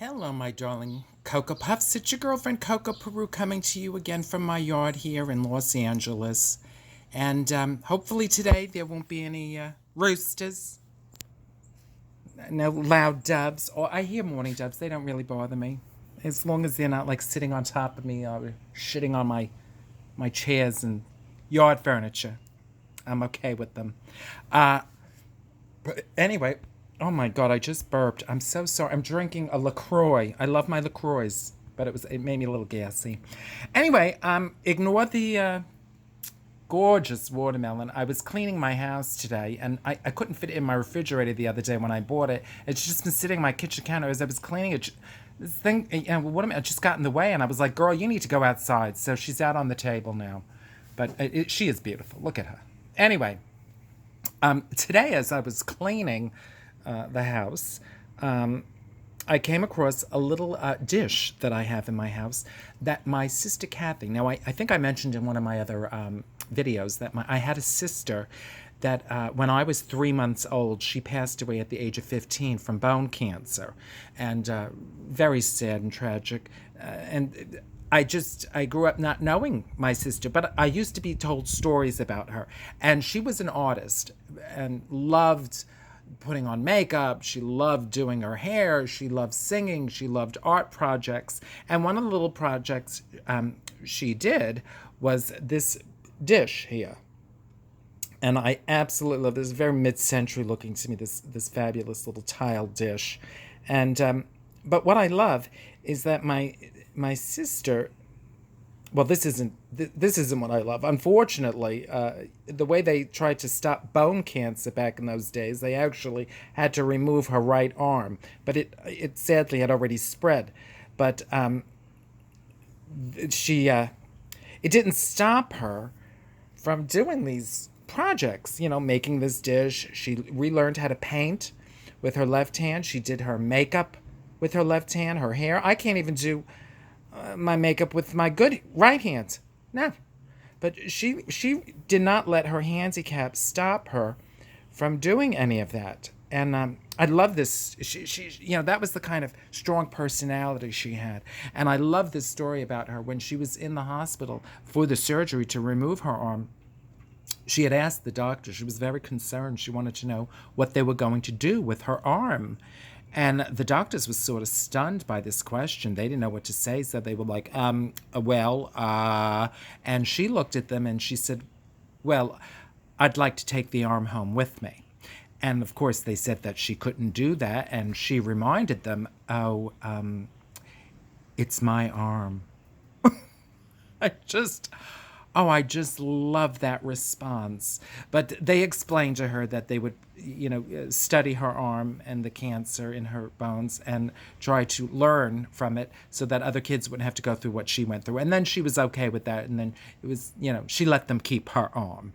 Hello, my darling Coco Puffs. It's your girlfriend Coco Peru coming to you again from my yard here in Los Angeles. And hopefully today there won't be any roosters, no loud doves. Or I hear morning doves. They don't really bother me. As long as they're not like sitting on top of me or shitting on my chairs and yard furniture. I'm okay with them. But anyway, oh my god, I just burped. I'm so sorry. I'm drinking a LaCroix. I love my LaCroix, but it made me a little gassy. Anyway, ignore the gorgeous watermelon. I was cleaning my house today, and I couldn't fit it in my refrigerator the other day when I bought it. It's just been sitting on my kitchen counter as I was cleaning it. This thing, watermelon just got in the way, and I was like, "Girl, you need to go outside." So she's out on the table now, but she is beautiful. Look at her. Anyway, today as I was cleaning the house, I came across a little dish that I have in my house that my sister Kathy. Now, I think I mentioned in one of my other videos that I had a sister that when I was 3 months old, she passed away at the age of 15 from bone cancer, and very sad and tragic. And I grew up not knowing my sister, but I used to be told stories about her. And she was an artist and loved putting on makeup. She loved doing her hair. She loved singing. She loved art projects. And one of the little projects she did was this dish here. And I absolutely love this. Very mid-century looking to me. This fabulous little tile dish, and but what I love is that my sister. Well, this isn't what I love. Unfortunately, the way they tried to stop bone cancer back in those days, they actually had to remove her right arm, but it sadly had already spread. But she it didn't stop her from doing these projects, making this dish. She relearned how to paint with her left hand. She did her makeup with her left hand, her hair. I can't even do my makeup with my good right hand. No. But she did not let her handicap stop her from doing any of that. And I love this. That was the kind of strong personality she had. And I love this story about her when she was in the hospital for the surgery to remove her arm. She had asked the doctor, she was very concerned. She wanted to know what they were going to do with her arm. And the doctors was sort of stunned by this question. They didn't know what to say, so they were like, and she looked at them and she said, well, I'd like to take the arm home with me. And of course, they said that she couldn't do that. And she reminded them, it's my arm. I just, I just love that response. But they explained to her that they would, study her arm and the cancer in her bones and try to learn from it so that other kids wouldn't have to go through what she went through. And then she was okay with that. And then it was, she let them keep her arm.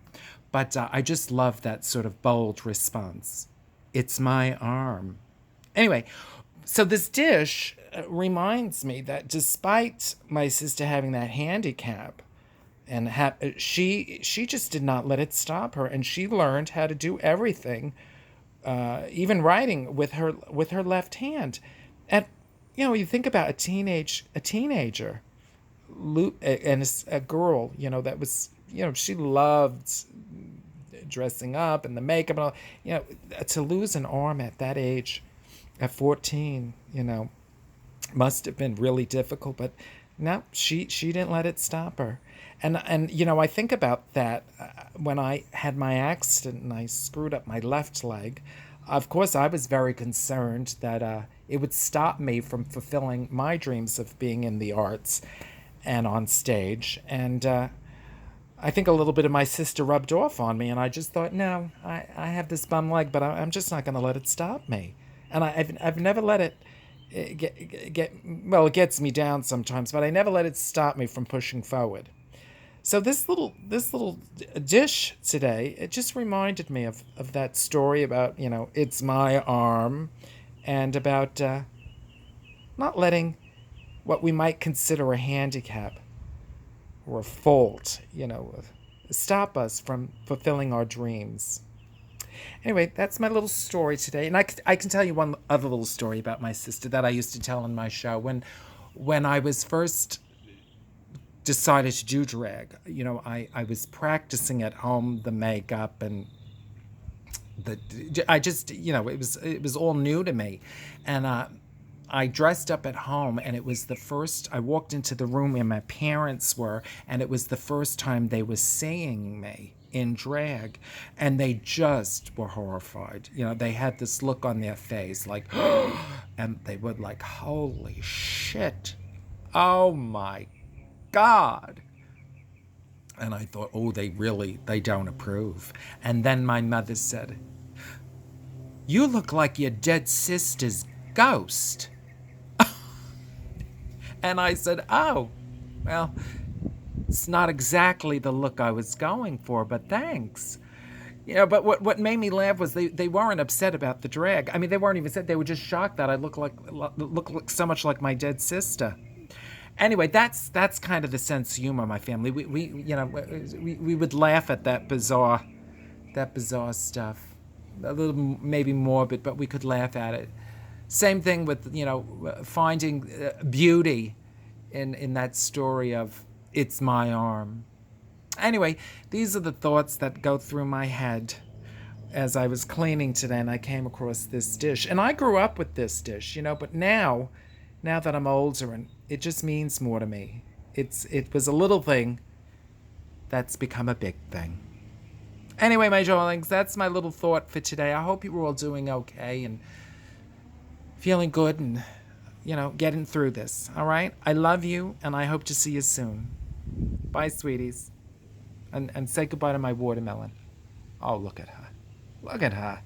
But I just love that sort of bold response. It's my arm. Anyway, so this dish reminds me that despite my sister having that handicap, and she just did not let it stop her, and she learned how to do everything, even writing with her left hand. And you think about a teenager, and a girl, that was, she loved dressing up and the makeup and all, to lose an arm at that age, at 14, must have been really difficult. But no, she didn't let it stop her. And I think about that when I had my accident and I screwed up my left leg. Of course, I was very concerned that it would stop me from fulfilling my dreams of being in the arts and on stage. And I think a little bit of my sister rubbed off on me, and I just thought, no, I have this bum leg, but I'm just not going to let it stop me. And I've never let it it gets me down sometimes, but I never let it stop me from pushing forward. So this little dish today, it just reminded me of that story about, it's my arm, and about not letting what we might consider a handicap or a fault, stop us from fulfilling our dreams. Anyway, that's my little story today, and I can tell you one other little story about my sister that I used to tell on my show when I was first decided to do drag. I was practicing at home the makeup and the I just it was all new to me, and I dressed up at home, and it was the first. I walked into the room where my parents were, and it was the first time they were seeing me in drag, and they just were horrified. They had this look on their face, like, and they would like, "Holy shit! Oh my God!" And I thought, "Oh, they don't approve." And then my mother said, "You look like your dead sister's ghost." And I said, "Oh, well, it's not exactly the look I was going for, but thanks." But what made me laugh was they weren't upset about the drag. I mean, they weren't even upset. They were just shocked that I look so much like my dead sister. Anyway, that's kind of the sense of humor of my family. We would laugh at that bizarre stuff. A little maybe morbid, but we could laugh at it. Same thing with finding beauty in that story of "It's my arm." Anyway, these are the thoughts that go through my head as I was cleaning today, and I came across this dish. And I grew up with this dish, but now that I'm older, and it just means more to me. It was a little thing that's become a big thing. Anyway, my darlings, that's my little thought for today. I hope you were all doing okay and feeling good and, getting through this. All right? I love you, and I hope to see you soon. Bye, sweeties. And say goodbye to my watermelon. Oh, look at her. Look at her.